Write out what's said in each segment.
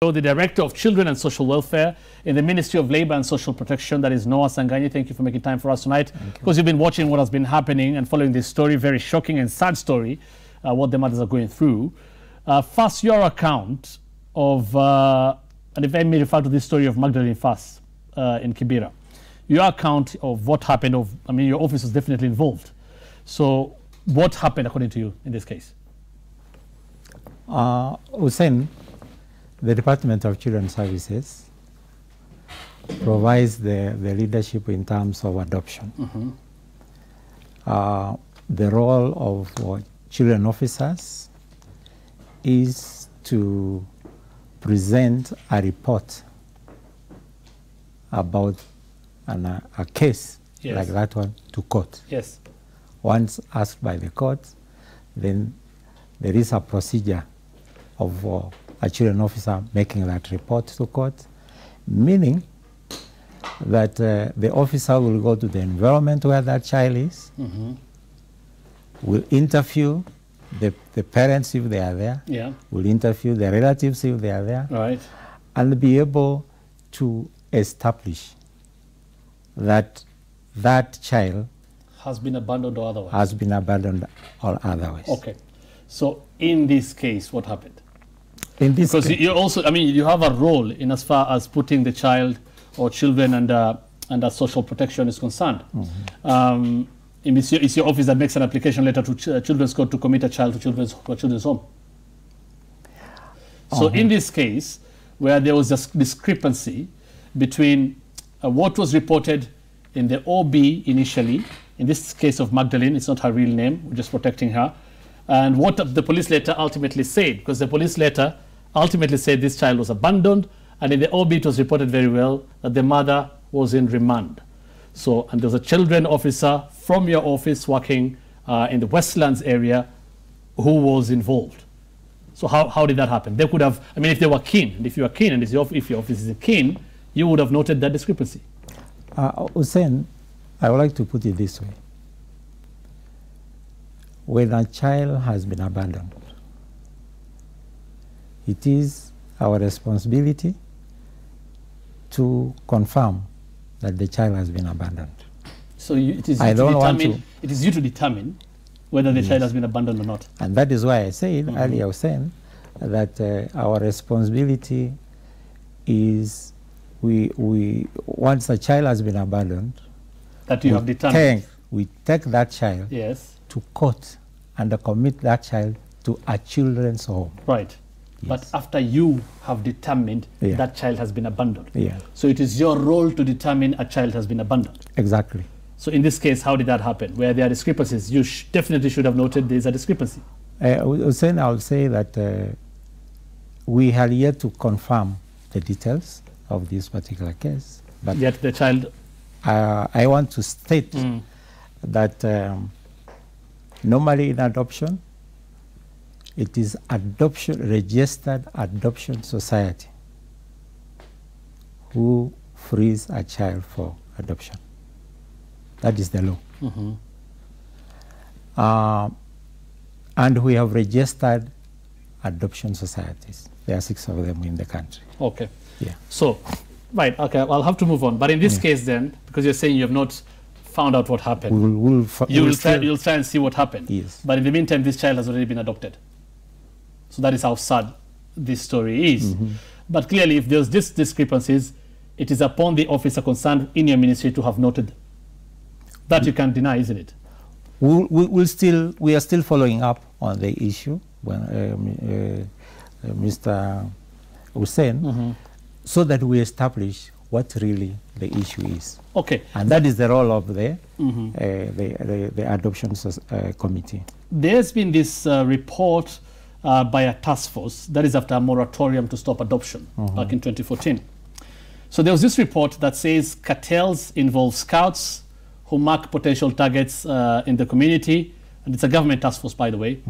The Director of Children and Social Welfare in the Ministry of Labour and Social Protection, that is Noah Sanganyi. Thank you for making time for us tonight. Because you've been watching what has been happening and following this story, very shocking and sad story, what the mothers are going through. First, your account of, and if I may refer to this story of Magdalene first in Kibera, your account of what happened, your office was definitely involved. So what happened according to you in this case? Hussein, the Department of Children's Services provides the leadership in terms of adoption. The role of children officers is to present a report about a case like that one to court. Yes. Once asked by the court, then there is a procedure of a children officer making that report to court, meaning that the officer will go to the environment where that child is, will interview the parents if they are there, will interview the relatives if they are there, and be able to establish that that child has been abandoned or otherwise. Has been abandoned or otherwise. Okay. So in this case, what happened? In this because you also, you have a role in as far as putting the child or children under social protection is concerned. It's your office that makes an application letter to Children's Court to commit a child to children's home. So in this case, where there was a discrepancy between what was reported in the OB initially, in this case of Magdalene, it's not her real name, we're just protecting her, and what the police letter ultimately said, because the police letter ultimately said this child was abandoned, and in the OB it was reported very well that the mother was in remand. So, and there was a children officer from your office working in the Westlands area who was involved. So how did that happen? They could have, if they were keen, and if you are keen, and if your office is keen, you would have noted that discrepancy. Hussein, I would like to put it this way. When a child has been abandoned, it is our responsibility to confirm that the child has been abandoned. So it is you to determine whether the child has been abandoned or not. And that is why I said earlier, I was saying that our responsibility is once a child has been abandoned, that you have determined. We take that child to court and commit that child to a children's home. Right. Yes. But after you have determined that child has been abandoned. So it is your role to determine a child has been abandoned. Exactly. So in this case, how did that happen? Where there are discrepancies, you definitely should have noted there is a discrepancy. Hussein, I will say that we had yet to confirm the details of this particular case. But yet the child... I want to state that normally in adoption, it is registered adoption society who frees a child for adoption. That is the law. And we have registered adoption societies. There are 6 of them in the country. Okay. So, right, okay, I'll have to move on. But in this case then, because you're saying you have not found out what happened, you'll try and see what happened. Yes. But in the meantime, this child has already been adopted. So that is how sad this story is. But clearly, if there's these discrepancies, it is upon the officer concerned in your ministry to have noted. That you can't deny, isn't it? We are still following up on the issue when Mr. Hussein, so that we establish what really the issue is. Okay. And that is the role of the adoption committee. There's been this report by a task force that is after a moratorium to stop adoption back in 2014. So there was this report that says cartels involve scouts who mark potential targets in the community, and it's a government task force, by the way,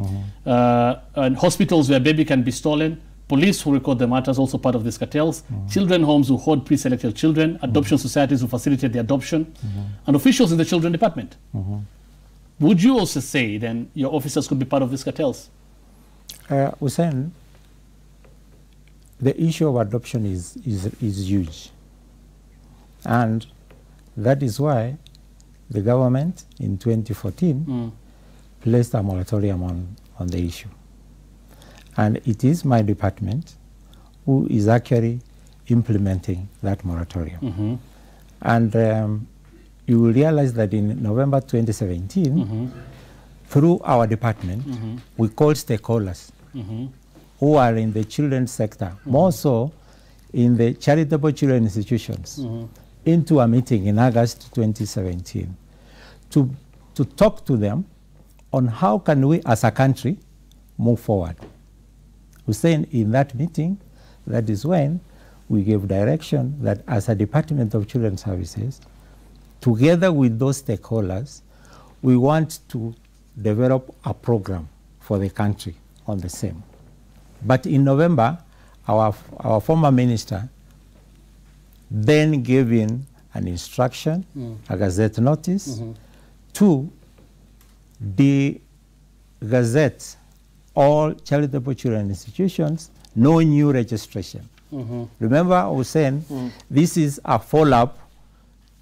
and hospitals where baby can be stolen, police who record the matters, also part of these cartels, children homes who hold pre-selected children, adoption societies who facilitate the adoption, and officials in the children department. Would you also say then your officers could be part of these cartels? Hussein, the issue of adoption is huge. And that is why the government in 2014 placed a moratorium on the issue. And it is my department who is actually implementing that moratorium. And you will realize that in November 2017, through our department, we called stakeholders who are in the children's sector, more so in the charitable children institutions, into a meeting in August 2017 to talk to them on how can we as a country move forward. We said in that meeting, that is when we gave direction that as a Department of Children's Services, together with those stakeholders, we want to develop a program for the country on the same. But in November, our former minister then gave in an instruction, a gazette notice, to de-gazette all charitable children institutions, no new registration. Remember, I was saying this is a follow-up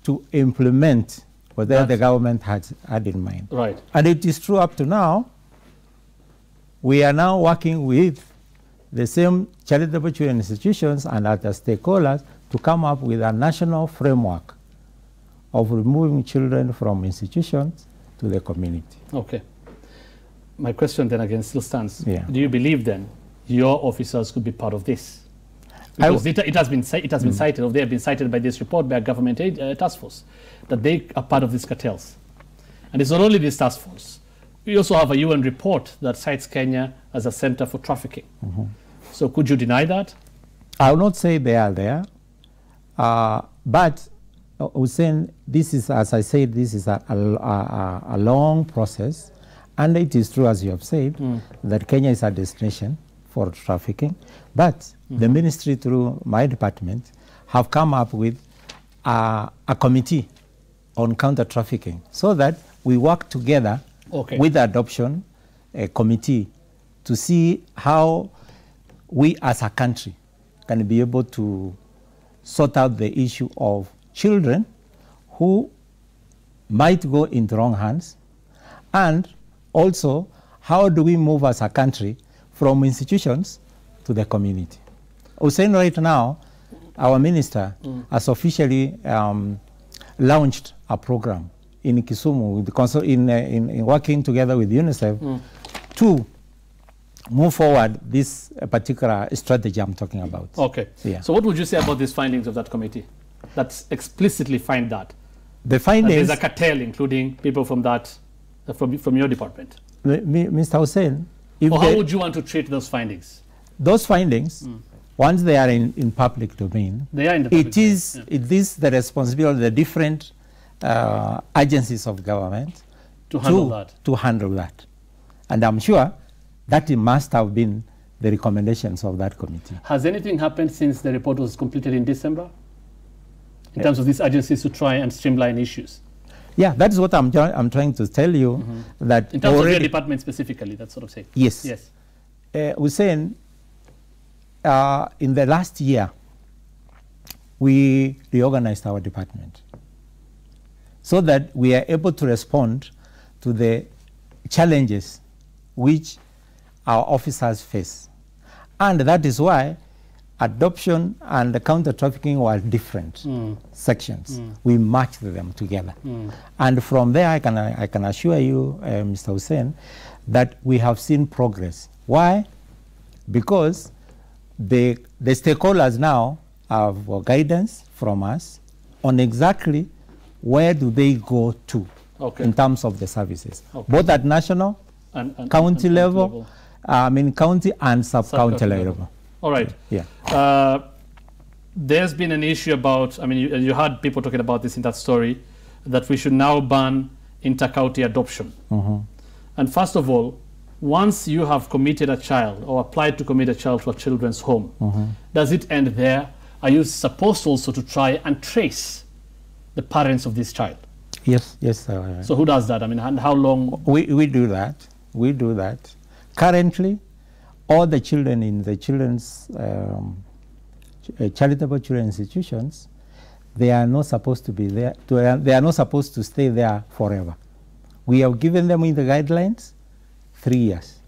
to implement what the government had in mind. Right. And it is true up to now. We are now working with the same charitable children institutions and other stakeholders to come up with a national framework of removing children from institutions to the community. Okay. My question then again still stands. Yeah. Do you believe then your officers could be part of this? Because it has been cited, or they have been cited by this report by a government task force, that they are part of these cartels. And it's not only this task force. We also have a UN report that cites Kenya as a center for trafficking. So could you deny that? I will not say they are there, but Hussein, this is, as I said, this is a long process, and it is true, as you have said, that Kenya is a destination for trafficking, but the ministry, through my department, have come up with a committee on counter-trafficking, so that we work together with the adoption committee to see how we as a country can be able to sort out the issue of children who might go into wrong hands, and also how do we move as a country from institutions to the community. Hussein, right now, our minister has officially launched a program in Kisumu with in working together with UNICEF to move forward this particular strategy I'm talking about. Okay. Yeah. So what would you say about these findings of that committee that explicitly find that? The findings... There's a cartel, including people from that, from your department. Mr. Hussein... how would you want to treat those findings? Those findings, once they are in public domain, they are in the public domain. It is the responsibility of the different agencies of government to handle that. And I'm sure that it must have been the recommendations of that committee. Has anything happened since the report was completed in December in terms of these agencies to try and streamline issues? Yeah, that's what I'm trying to tell you. That in terms of your department specifically, that sort of thing. Yes. Yes. We're saying in the last year, we reorganized our department so that we are able to respond to the challenges which our officers face. And that is why adoption and the counter-trafficking were different sections. We matched them together. And from there, I can assure you, Mr. Hussein, that we have seen progress. Why? Because the stakeholders now have guidance from us on exactly where do they go to in terms of the services, both at national, and county level, county and sub-county level. All right. Yeah. There's been an issue about, you heard people talking about this in that story, that we should now ban inter-county adoption. And first of all, once you have committed a child or applied to commit a child to a children's home, does it end there? Are you supposed also to try and trace the parents of this child? Yes, yes. So who does that? And how long? We do that. We do that. Currently, all the children in the children's charitable children institutions, they are not supposed to be there. They are not supposed to stay there forever. We have given them in the guidelines 3 years.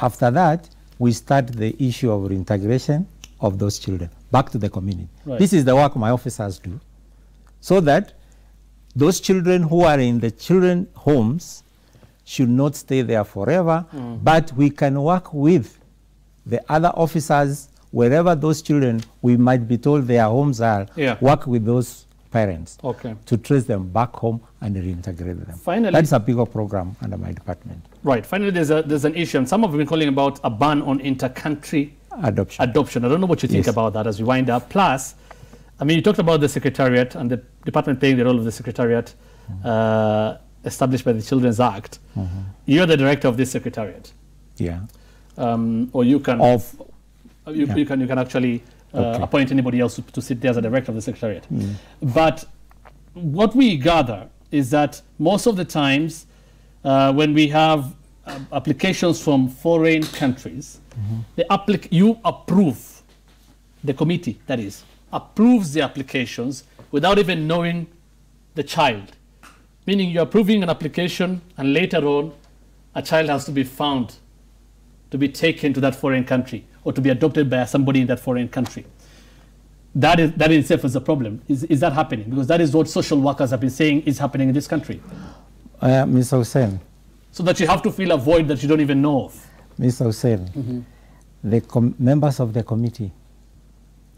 After that, we start the issue of reintegration of those children back to the community. Right. This is the work my officers do, so that those children who are in the children homes should not stay there forever, but we can work with the other officers wherever those children, we might be told their homes are, work with those parents to trace them back home and reintegrate them. Finally, that's a bigger program under my department. Right. Finally, there's an issue, and some have been calling about a ban on inter-country adoption. I don't know what you think about that as we wind up. Plus, I mean, you talked about the Secretariat and the department playing the role of the Secretariat established by the Children's Act. You're the director of this Secretariat. Yeah. Or you can you can actually appoint anybody else to sit there as a director of the Secretariat. But what we gather is that most of the times when we have applications from foreign countries, you approve, the committee, that is, approves the applications without even knowing the child. Meaning you're approving an application and later on a child has to be found to be taken to that foreign country or to be adopted by somebody in that foreign country. That in itself is a problem. Is that happening? Because that is what social workers have been saying is happening in this country. Mr. Hussein. So that you have to fill a void that you don't even know of. Mr. Hussein, the members of the committee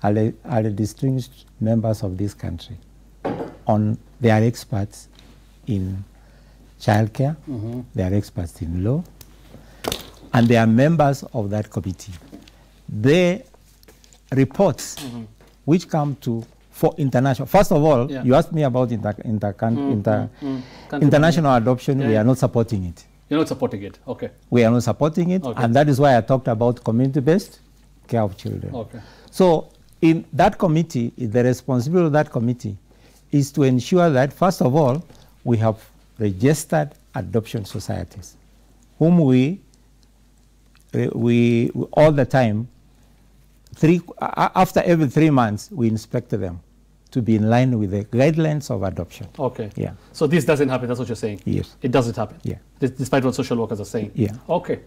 are the distinguished members of this country. They are experts in childcare, they are experts in law, and they are members of that committee. The reports which come for international, first of all, you asked me about international adoption. We are not supporting it. You're not supporting it, okay. We are not supporting it, and that is why I talked about community-based care of children. Okay. So in that committee, the responsibility of that committee is to ensure that, first of all, we have registered adoption societies, whom we all the time, after every 3 months, we inspect them to be in line with the guidelines of adoption. Okay. Yeah. So this doesn't happen, that's what you're saying? Yes. It doesn't happen? Yeah. Despite what social workers are saying? Yeah. Okay.